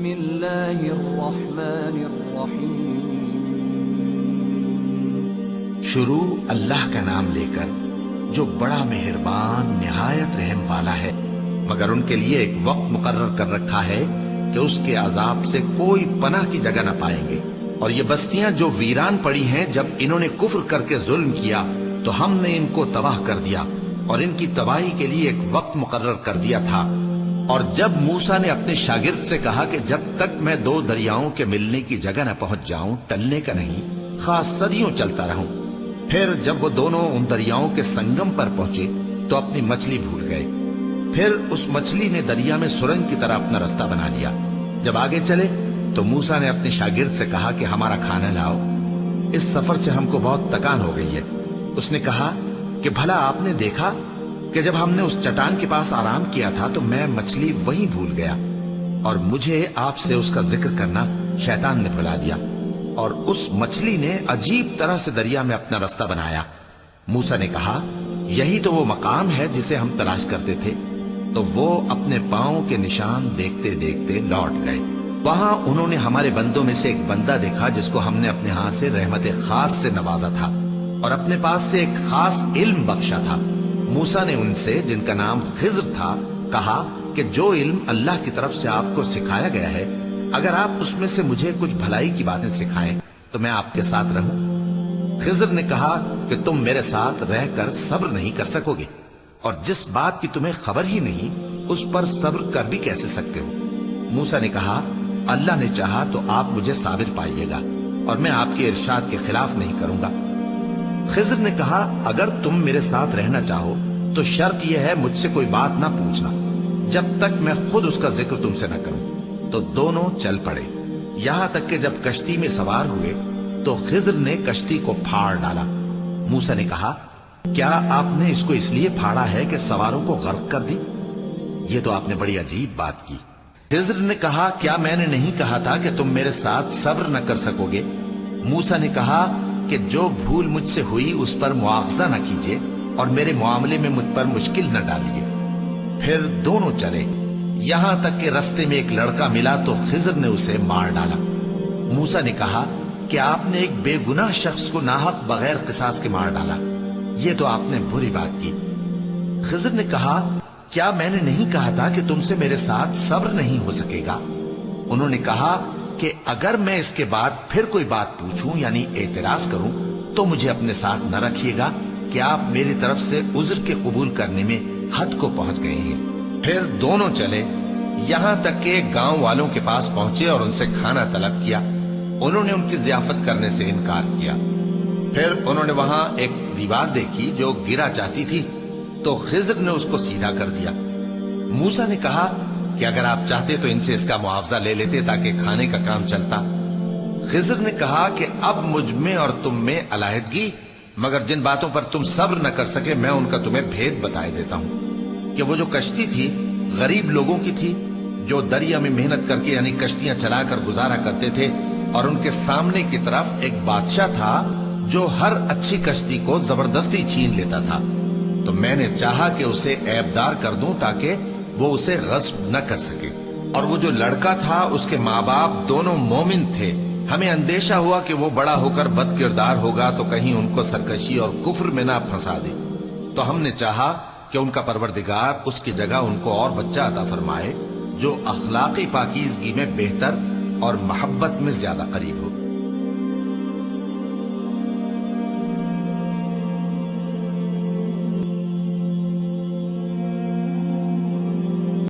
بسم اللہ الرحمن الرحیم۔ شروع اللہ کا نام لے کر جو بڑا مہربان نہایت رحم والا ہے، مگر ان کے لیے ایک وقت مقرر کر رکھا ہے کہ اس کے عذاب سے کوئی پناہ کی جگہ نہ پائیں گے۔ اور یہ بستیاں جو ویران پڑی ہیں، جب انہوں نے کفر کر کے ظلم کیا تو ہم نے ان کو تباہ کر دیا، اور ان کی تباہی کے لیے ایک وقت مقرر کر دیا تھا۔ اور جب موسیٰ نے اپنے شاگرد سے کہا کہ جب تک میں دو دریاؤں کے ملنے کی جگہ نہ پہنچ جاؤں ٹلنے کا نہیں، خاص صدیوں چلتا رہوں۔ پھر جب وہ دونوں ان دریاؤں کے سنگم پر پہنچے تو اپنی مچھلی بھول گئے۔ پھر اس مچھلی نے دریا میں سرنگ کی طرح اپنا رستہ بنا لیا۔ جب آگے چلے تو موسیٰ نے اپنے شاگرد سے کہا کہ ہمارا کھانا لاؤ، اس سفر سے ہم کو بہت تکان ہو گئی ہے۔ اس نے کہا کہ بھلا آپ نے دیکھا کہ جب ہم نے اس چٹان کے پاس آرام کیا تھا تو میں مچھلی وہیں بھول گیا، اور مجھے آپ سے اس کا ذکر کرنا شیطان نے بھلا دیا، اور اس مچھلی نے عجیب طرح سے دریا میں اپنا رستہ بنایا۔ موسیٰ نے کہا یہی تو وہ مقام ہے جسے ہم تلاش کرتے تھے۔ تو وہ اپنے پاؤں کے نشان دیکھتے دیکھتے لوٹ گئے۔ وہاں انہوں نے ہمارے بندوں میں سے ایک بندہ دیکھا جس کو ہم نے اپنے ہاتھ سے رحمت خاص سے نوازا تھا، اور اپنے پاس سے ایک خاص علم بخشا تھا۔ موسیٰ نے ان سے، جن کا نام خضر تھا، کہا کہ جو علم اللہ کی طرف سے آپ کو سکھایا گیا ہے، اگر آپ اس میں سے مجھے کچھ بھلائی کی باتیں سکھائیں تو میں آپ کے ساتھ رہوں۔ خضر نے کہا کہ تم میرے ساتھ رہ کر صبر نہیں کر سکو گے، اور جس بات کی تمہیں خبر ہی نہیں اس پر صبر کر بھی کیسے سکتے ہو؟ موسیٰ نے کہا اللہ نے چاہا تو آپ مجھے صابر پائیے گا، اور میں آپ کے ارشاد کے خلاف نہیں کروں گا۔ خضر نے کہا اگر تم میرے ساتھ رہنا چاہو تو شرط یہ ہے مجھ سے کوئی بات نہ پوچھنا جب تک میں خود اس کا ذکر تم سے نہ کروں۔ تو دونوں چل پڑے، یہاں تک کہ جب کشتی میں سوار ہوئے تو خضر نے کشتی کو پھاڑ ڈالا۔ موسیٰ نے کہا کیا آپ نے اس کو اس لیے پھاڑا ہے کہ سواروں کو غرق کر دی؟ یہ تو آپ نے بڑی عجیب بات کی۔ خضر نے کہا کیا میں نے نہیں کہا تھا کہ تم میرے ساتھ صبر نہ کر سکو گے؟ موسیٰ نے کہا کہ جو بھول مجھ سے ہوئی اس پر مواخذہ نہ کیجیے، اور میرے معاملے میں مجھ پر مشکل نہ ڈالیے۔ پھر دونوں چلے، یہاں تک کہ رستے میں ایک لڑکا ملا تو خضر نے اسے مار ڈالا۔ موسیٰ نے کہا کہ آپ نے ایک بے گناہ شخص کو ناحق بغیر قصاص کے مار ڈالا، یہ تو آپ نے بری بات کی۔ خضر نے کہا کیا میں نے نہیں کہا تھا کہ تم سے میرے ساتھ صبر نہیں ہو سکے گا؟ انہوں نے کہا کہ اگر میں اس کے بعد پھر کوئی بات پوچھوں یعنی اعتراض کروں تو مجھے اپنے ساتھ نہ رکھیے گا کہ آپ میری طرف سے عذر کے قبول کرنے میں حد کو پہنچ گئے ہیں۔ پھر دونوں چلے، یہاں تک کہ گاؤں والوں کے پاس پہنچے اور ان سے کھانا طلب کیا۔ انہوں نے ان کی ضیافت کرنے سے انکار کیا۔ پھر انہوں نے وہاں ایک دیوار دیکھی جو گرا چاہتی تھی تو خضر نے اس کو سیدھا کر دیا۔ موسیٰ نے کہا کہ اگر آپ چاہتے تو ان سے اس کا معاوضہ لے لیتے تاکہ کھانے کا کام چلتا۔ خضر نے کہا کہ اب مجھ میں اور تم میں علیحدگی، مگر جن باتوں پر تم صبر نہ کر سکے میں ان کا تمہیں بھید بتائے دیتا ہوں کہ وہ جو کشتی تھی غریب لوگوں کی تھی جو دریا میں محنت کر کے یعنی کشتیاں چلا کر گزارا کرتے تھے، اور ان کے سامنے کی طرف ایک بادشاہ تھا جو ہر اچھی کشتی کو زبردستی چھین لیتا تھا۔ تو میں نے چاہا کہ اسے عیبدار کر دوں تاکہ وہ اسے غصب نہ کر سکے، اور وہ جو لڑکا تھا اس کے ماں باپ دونوں مومن تھے۔ ہمیں اندیشہ ہوا کہ وہ بڑا ہو کر بد کردار ہوگا تو کہیں ان کو سرکشی اور کفر میں نہ پھنسا دے، تو ہم نے چاہا کہ ان کا پروردگار اس کی جگہ ان کو اور بچہ عطا فرمائے جو اخلاقی پاکیزگی میں بہتر اور محبت میں زیادہ قریب ہو۔